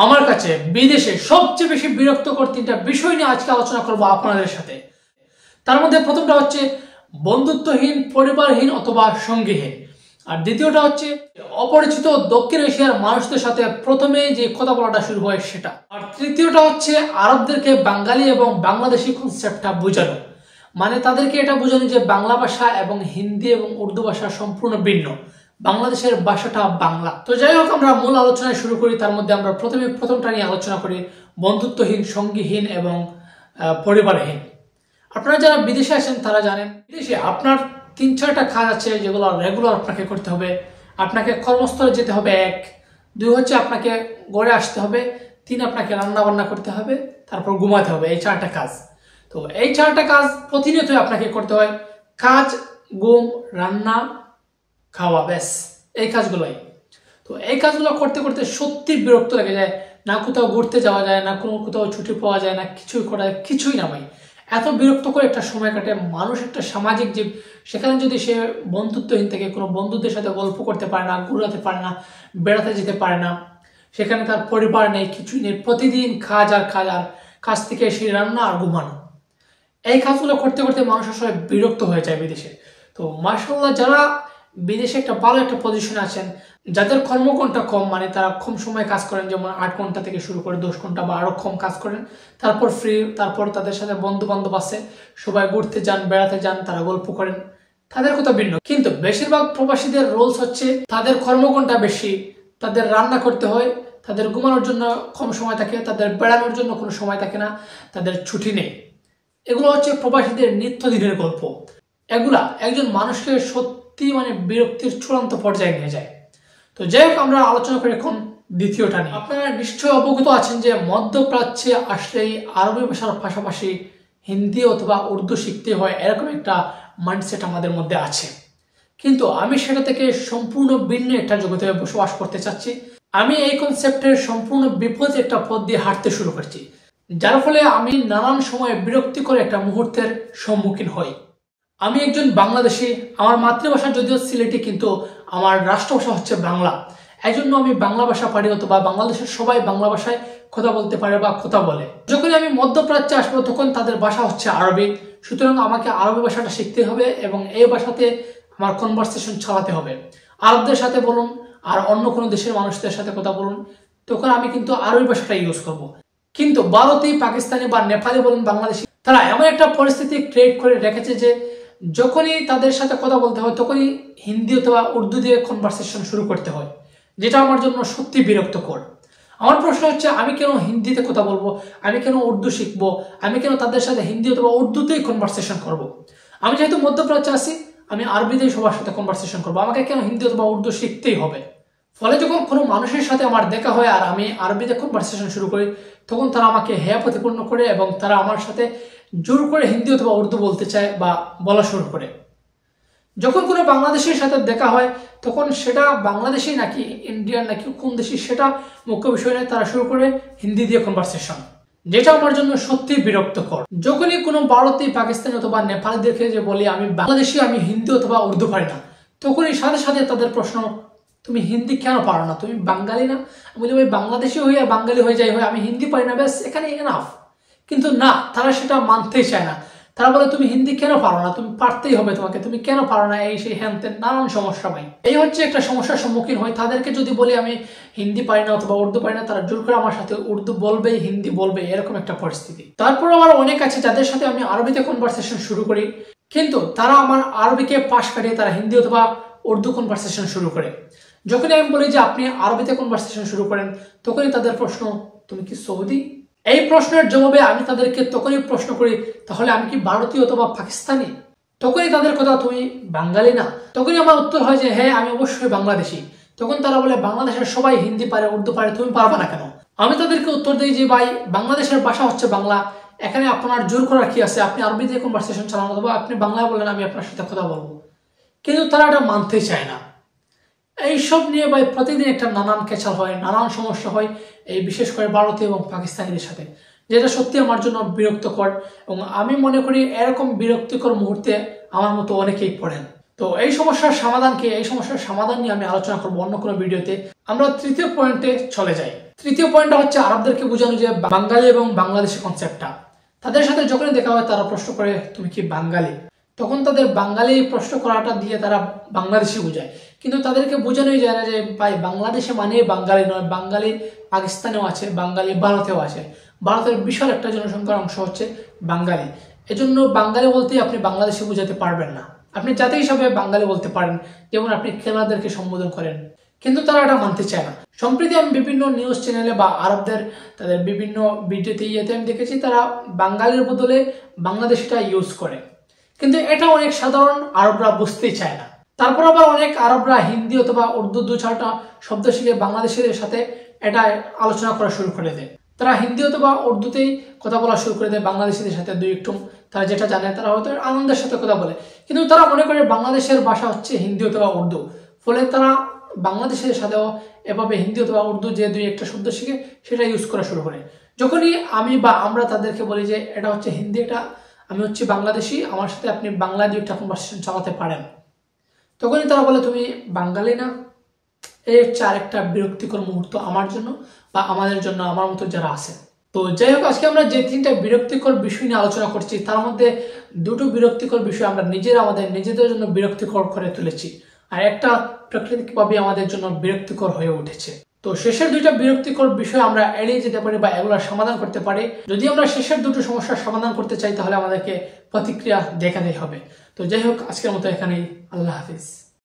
আমার কাছে বিদেশে সবচেয়ে বেশি বিরক্তকর তিনটা বিষয় নিয়ে আজকে আলোচনা করব আপনাদের সাথে। তার মধ্যে প্রথমটা হচ্ছে বন্ধুত্বহীন, পরিবারহীন অথবা সঙ্গীহীন, আর দ্বিতীয়টা হচ্ছে অপরিচিত দক্ষিণ এশিয়ার মানুষদের সাথে প্রথমে যে কথা বলাটা শুরু হয় সেটা, আর তৃতীয়টা হচ্ছে আরবদেরকে বাঙালি এবং বাংলাদেশি কনসেপ্টটা বোঝানো, মানে তাদেরকে এটা বোঝানো যে বাংলা ভাষা এবং হিন্দি এবং উর্দু ভাষা সম্পূর্ণ ভিন্ন, বাংলাদেশের ভাষাটা বাংলা। তো যাই হোক, আমরা মূল আলোচনায় শুরু করি। তার মধ্যে আমরা প্রথমটা নিয়ে আলোচনা করি, বন্ধুত্বহীন, সঙ্গীহীন এবং পরিবারহীন। আপনারা যারা বিদেশে আছেন তারা জানেন, বিদেশে আপনার ৩-৬টা কাজ আছে যেগুলো রেগুলার আপনাকে করতে হবে। আপনাকে কর্মস্থলে যেতে হবে, ১, ২ হচ্ছে আপনাকে গড়ে আসতে হবে, ৩ আপনাকে রান্না বান্না করতে হবে, তারপর ঘুমাতে হবে। এই 4টা কাজ। তো এই 4টা কাজ প্রতিনিয়তই আপনাকে করতে হয়। কাজ, ঘুম, রান্না, খাওয়া, ব্যাস এই কাজগুলোই। তো এই কাজগুলো করতে করতে সত্যি বিরক্ত লেগে যায়। না কোথাও ঘুরতে যাওয়া যায়, না কোথাও ছুটি পাওয়া যায়, না কিছুই করা যায়, কিছুই না ভাই। এত বিরক্ত করে একটা সময় কাটে। মানুষ একটা সামাজিক জীব, সেখানে যদি সে বন্ধুত্বহীন থেকে কোনো বন্ধুদের সাথে গল্প করতে পারে না, ঘুরাতে পারে না, বেড়াতে যেতে পারে না, সেখানে তার পরিবার নেই, কিছুই নেই, প্রতিদিন কাজ আর কাজ, আর কাজ থেকে এসে রান্না আর ঘুমানো, এই কাজগুলো করতে করতে মানুষ আসলে বিরক্ত হয়ে যায় বিদেশে। তো মাশাআল্লাহ, যারা বিদেশে একটা ভালো একটা পজিশনে আছেন, যাদের কর্মঘণ্টা কম, মানে তারা কম সময় কাজ করেন, যেমন 8 ঘন্টা থেকে শুরু করে 10 ঘন্টা বা আরো কম কাজ করেন, তারপর ফ্রি, তারপর তাদের সাথে বন্ধু বান্ধব আছে, সবাই ঘুরতে যান, বেড়াতে যান, তারা গল্প করেন, তাদের কথা ভিন্ন। কিন্তু বেশিরভাগ প্রবাসীদের রোলস হচ্ছে তাদের কর্মঘণ্টা বেশি, তাদের রান্না করতে হয়, তাদের ঘুমানোর জন্য কম সময় থাকে, তাদের বেড়ানোর জন্য কোনো সময় থাকে না, তাদের ছুটি নেই। এগুলো হচ্ছে প্রবাসীদের নিত্যদিনের গল্প। এগুলা একজন মানুষকে সত্যি মানে বিরক্তির চূড়ান্ত পর্যায়ে নিয়ে যায়। তো যাই হোক, আমরা আলোচনা করি এখন দ্বিতীয়টা নিয়ে। আপনারা নিশ্চয়ই অবগত আছেন যে মধ্যপ্রাচ্যে আসলেই আরবি ভাষার পাশাপাশি হিন্দি অথবা উর্দু শিখতে হয়, এরকম একটা মাইন্ডসেট আমাদের মধ্যে আছে। কিন্তু আমি সেটা থেকে সম্পূর্ণ ভিন্ন একটা জগতে বসবাস করতে চাচ্ছি। আমি এই কনসেপ্টের সম্পূর্ণ বিপরীত একটা পথ দিয়ে হাঁটতে শুরু করছি, যার ফলে আমি নানান সময় বিরক্তিকর একটা মুহূর্তের সম্মুখীন হই। আমি একজন বাংলাদেশি, আমার মাতৃভাষা যদিও সিলেটি, কিন্তু আমার রাষ্ট্রভাষা হচ্ছে বাংলা। এই জন্য আমি বাংলা ভাষা পারি, অথবা বাংলাদেশের সবাই বাংলা ভাষায় কথা বলতে পারে বা কথা বলে। যখন আমি মধ্যপ্রাচ্যে আসবো তখন তাদের ভাষা হচ্ছে আরবি, সুতরাং আমাকে আরবি ভাষাটা শিখতে হবে এবং এই ভাষাতে আমার কনভারসেশন চালাতে হবে। আরবদের সাথে বলুন আর অন্য কোনো দেশের মানুষদের সাথে কথা বলুন, তখন আমি কিন্তু আরবি ভাষাটা ইউজ করব। কিন্তু ভারতী, পাকিস্তানি বা নেপালি বলুন, বাংলাদেশি, তারা এমন একটা পরিস্থিতি ক্রিয়েট করে রেখেছে যে যখনই তাদের সাথে কথা বলতে হয় তখনই হিন্দি অথবা উর্দু দিয়ে কনভারসেশন শুরু করতে হয়, যেটা আমার জন্য সত্যি বিরক্তকর। আমার প্রশ্ন হচ্ছে, আমি কেন হিন্দিতে কথা বলবো? আমি কেন উর্দু শিখবো? আমি কেন তাদের সাথে হিন্দি অথবা উর্দুতেই কনভারসেশন করব? আমি যেহেতু মধ্যপ্রাচ্যে আছি, আমি আরবিতেই সবার সাথে কনভারসেশন করবো, আমাকে কেন হিন্দি অথবা উর্দু শিখতেই হবে? ফলে যখন কোনো মানুষের সাথে আমার দেখা হয় আর আমি আরবিতে কনভারসেশন শুরু করি, তখন তারা আমাকে হেয় প্রতিপন্ন করে এবং তারা আমার সাথে জোর করে হিন্দি অথবা উর্দু বলতে চায় বা বলা শুরু করে। যখন কোনো বাংলাদেশের সাথে দেখা হয় তখন সেটা বাংলাদেশি নাকি ইন্ডিয়ান নাকি কোন দেশি সেটা মুখ্য বিষয় নয়, তারা শুরু করে হিন্দি দিয়ে কনভারসেশন, যেটা আমার জন্য সত্যি বিরক্তকর। যখনই কোনো ভারতীয়, পাকিস্তানি অথবা নেপালিদেরকে যে বলি আমি বাংলাদেশি, আমি হিন্দি অথবা উর্দু পারি না, তখনই সাথে সাথে তাদের প্রশ্ন, তুমি হিন্দি কেন পারো না? তুমি বাঙালি না? আমি বলি, ওই বাংলাদেশি হই আর বাঙালি হয়ে যাই, হয় আমি হিন্দি পারি না, ব্যাস এখানে এনাফ। কিন্তু না, তারা সেটা মানতেই চায় না। তারা বলে, তুমি হিন্দি কেন পারো না? তুমি পারতেই হবে তোমাকে, তুমি কেন পারো না? এই সেই হ্যান তেন নানান সমস্যা ভাই। এই হচ্ছে একটা সমস্যার সম্মুখীন হয়। তাদেরকে যদি বলি আমি হিন্দি পারি না অথবা উর্দু পারি না, তারা জোর করে আমার সাথে উর্দু বলবেই, হিন্দি বলবে, এরকম একটা পরিস্থিতি। তারপর আমার অনেক আছে যাদের সাথে আমি আরবিতে কনভারসেশন শুরু করি, কিন্তু তারা আমার আরবিকে পাশ কাটিয়ে তারা হিন্দি অথবা উর্দু কনভারসেশন শুরু করে। যখনই আমি বলি যে আপনি আরবিতে কনভারসেশন শুরু করেন, তখনই তাদের প্রশ্ন, তুমি কি সৌদি? এই প্রশ্নের জবাবে আমি তাদেরকে তখনই প্রশ্ন করি, তাহলে আমি কি ভারতীয় অথবা পাকিস্তানি? তখনই তাদের কথা, তুমি বাঙালি না? তখনই আমার উত্তর হয় যে হ্যাঁ, আমি অবশ্যই বাংলাদেশি। তখন তারা বলে, বাংলাদেশের সবাই হিন্দি পারে, উর্দু পারে, তুমি পারবে না কেন? আমি তাদেরকে উত্তর দিই যে ভাই, বাংলাদেশের ভাষা হচ্ছে বাংলা, এখানে আপনার জোর করার কি আছে? আপনি আরবিতে কনভারসেশন চালানো অথবা আপনি বাংলায় বলেন, আমি আপনার সাথে কথা বলবো। কিন্তু তারা এটা মানতেই চায় না। এইসব নিয়ে ভাই প্রতিদিন একটা নানান কেচাল হয়, নানান সমস্যা হয়, এই বিশেষ করে ভারতীয় এবং পাকিস্তানিদের সাথে, যেটা সত্যি আমার জন্য বিরক্তকর। এবং আমি মনে করি এরকম বিরক্তিকর মুহূর্তে আমার মতো অনেকেই পড়েন। তো এই সমস্যার সমাধান কি? এই সমস্যার সমাধান নিয়ে আমি আলোচনা করবো অন্য কোনো ভিডিওতে। আমরা তৃতীয় পয়েন্টে চলে যাই। তৃতীয় পয়েন্টটা হচ্ছে আরবদেরকে বোঝানো যে বাঙালি এবং বাংলাদেশি কনসেপ্টটা। তাদের সাথে যখনই দেখা হয় তারা প্রশ্ন করে তুমি কি বাঙালি, তখন তাদের বাঙালি প্রশ্ন করাটা দিয়ে তারা বাংলাদেশি বোঝায়, কিন্তু তাদেরকে বোঝানোই যায় না যে ভাই বাংলাদেশে মানে বাঙালি নয়, বাঙালি পাকিস্তানেও আছে, বাঙালি ভারতেও আছে, ভারতের বিশাল একটা জনসংখ্যার অংশ হচ্ছে বাঙালি। এজন্য বাঙালি বলতেই আপনি বাংলাদেশি বোঝাতে পারবেন না, আপনি জাতি হিসাবে বাঙালি বলতে পারেন, যেমন আপনি কেনাদেরকে সম্বোধন করেন, কিন্তু তারা এটা মানতে চায় না। সম্প্রতি আমি বিভিন্ন নিউজ চ্যানেলে বা আরবদের তাদের বিভিন্ন ভিডিওতে ইয়েতে আমি দেখেছি তারা বাঙালির বদলে বাংলাদেশিটা ইউজ করে, কিন্তু এটা অনেক সাধারণ আরবরা বুঝতেই চায় না। তারপর আবার অনেক আরবরা হিন্দি অথবা উর্দু 2-4টা শব্দ শিখে বাংলাদেশিদের সাথে এটা আলোচনা করা শুরু করে দেয়। তারা হিন্দি অথবা উর্দুতেই কথা বলা শুরু করে দেয় বাংলাদেশিদের সাথে, দুই একটু তারা যেটা জানে তারা হয়তো আনন্দের সাথে কথা বলে, কিন্তু তারা মনে করে বাংলাদেশের ভাষা হচ্ছে হিন্দি অথবা উর্দু, ফলে তারা বাংলাদেশের সাথেও এভাবে হিন্দি অথবা উর্দু যে 2-1টা শব্দ শিখে সেটা ইউজ করা শুরু করে। যখনই আমি বা আমরা তাদেরকে বলি যে এটা হচ্ছে হিন্দি, এটা আমি হচ্ছে বাংলাদেশি, আমার সাথে আপনি বাংলা 2-একটা কনভারসেশন চালাতে পারেন, তখনই তারা বলে তুমি বাঙালি না। এই হচ্ছে আরেকটা বিরক্তিকর মুহূর্ত আমার জন্য বা আমাদের জন্য, আমার মতো যারা আছে। তো যাই হোক, আজকে আমরা যে 3টা বিরক্তিকর বিষয় নিয়ে আলোচনা করছি তার মধ্যে 2টো বিরক্তিকর বিষয় আমরা আমাদের নিজেদের জন্য বিরক্তিকর করে তুলেছি, আর একটা প্রাকৃতিকভাবে আমাদের জন্য বিরক্তিকর হয়ে উঠেছে। তো শেষের 2টা বিরক্তিকর বিষয় আমরা এড়িয়ে যেতে পারি বা এগুলোর সমাধান করতে পারি। যদি আমরা শেষের 2টো সমস্যার সমাধান করতে চাই তাহলে আমাদেরকে প্রতিক্রিয়া দেখাতেই হবে। তো যাই হোক, আজকের মতো এখানেই, আল্লাহ হাফিজ।